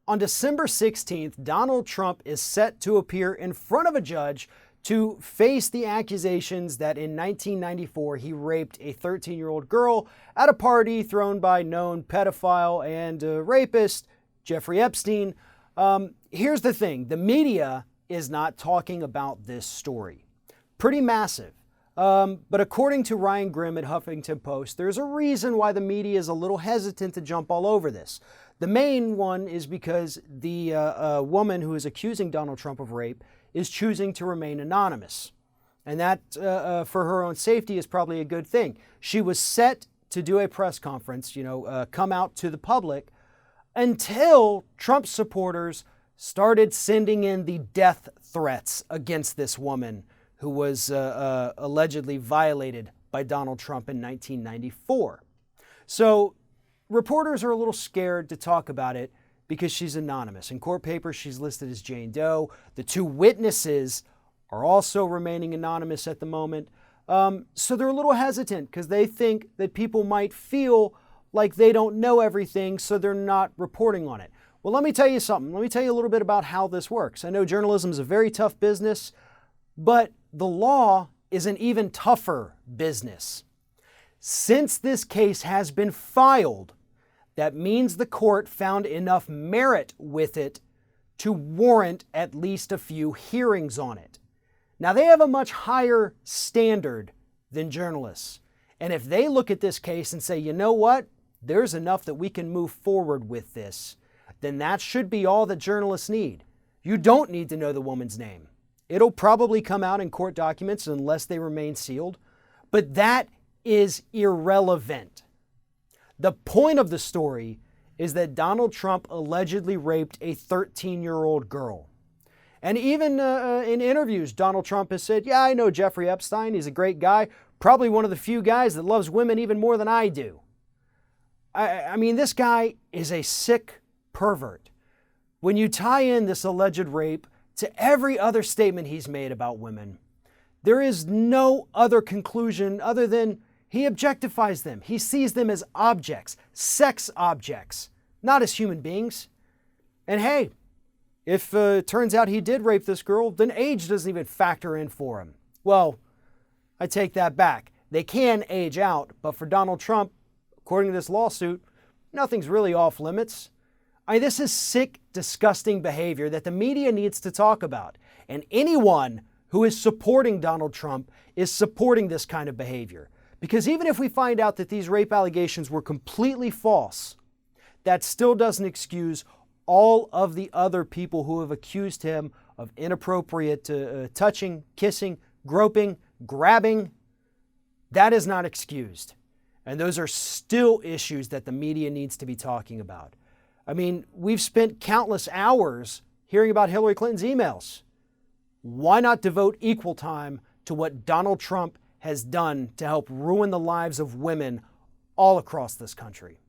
On December 16th, Donald Trump is set to appear in front of a judge to face the accusations that in 1994 he raped a 13-year-old girl at a party thrown by known pedophile and rapist Jeffrey Epstein. Here's the thing, the media is not talking about this story. Pretty massive. But according to Ryan Grim at Huffington Post, there's a reason why the media is a little hesitant to jump all over this. The main one is because the woman who is accusing Donald Trump of rape is choosing to remain anonymous. And that, for her own safety, is probably a good thing. She was set to do a press conference, come out to the public, until Trump supporters started sending in the death threats against this woman who was allegedly violated by Donald Trump in 1994. So reporters are a little scared to talk about it because she's anonymous. In court papers, she's listed as Jane Doe. The two witnesses are also remaining anonymous at the moment. So they're a little hesitant because they think that people might feel like they don't know everything, so they're not reporting on it. Well, let me tell you something. Let me tell you a little bit about how this works. I know journalism is a very tough business, but the law is an even tougher business. Since this case has been filed, that means the court found enough merit with it to warrant at least a few hearings on it. Now, they have a much higher standard than journalists. And if they look at this case and say, you know what, there's enough that we can move forward with this, then that should be all that journalists need. You don't need to know the woman's name. It'll probably come out in court documents unless they remain sealed, but that is irrelevant. The point of the story is that Donald Trump allegedly raped a 13-year-old girl. And even in interviews, Donald Trump has said, yeah, I know Jeffrey Epstein. He's a great guy. Probably one of the few guys that loves women even more than I do. I mean, this guy is a sick pervert. When you tie in this alleged rape to every other statement he's made about women, there is no other conclusion other than he objectifies them. He sees them as objects, sex objects, not as human beings. And hey, if it turns out he did rape this girl, then age doesn't even factor in for him. Well, I take that back. They can age out, but for Donald Trump, according to this lawsuit, nothing's really off limits. This is sick, disgusting behavior that the media needs to talk about. And anyone who is supporting Donald Trump is supporting this kind of behavior. Because even if we find out that these rape allegations were completely false, that still doesn't excuse all of the other people who have accused him of inappropriate touching, kissing, groping, grabbing. That is not excused. And those are still issues that the media needs to be talking about. I mean, we've spent countless hours hearing about Hillary Clinton's emails. Why not devote equal time to what Donald Trump has done to help ruin the lives of women all across this country?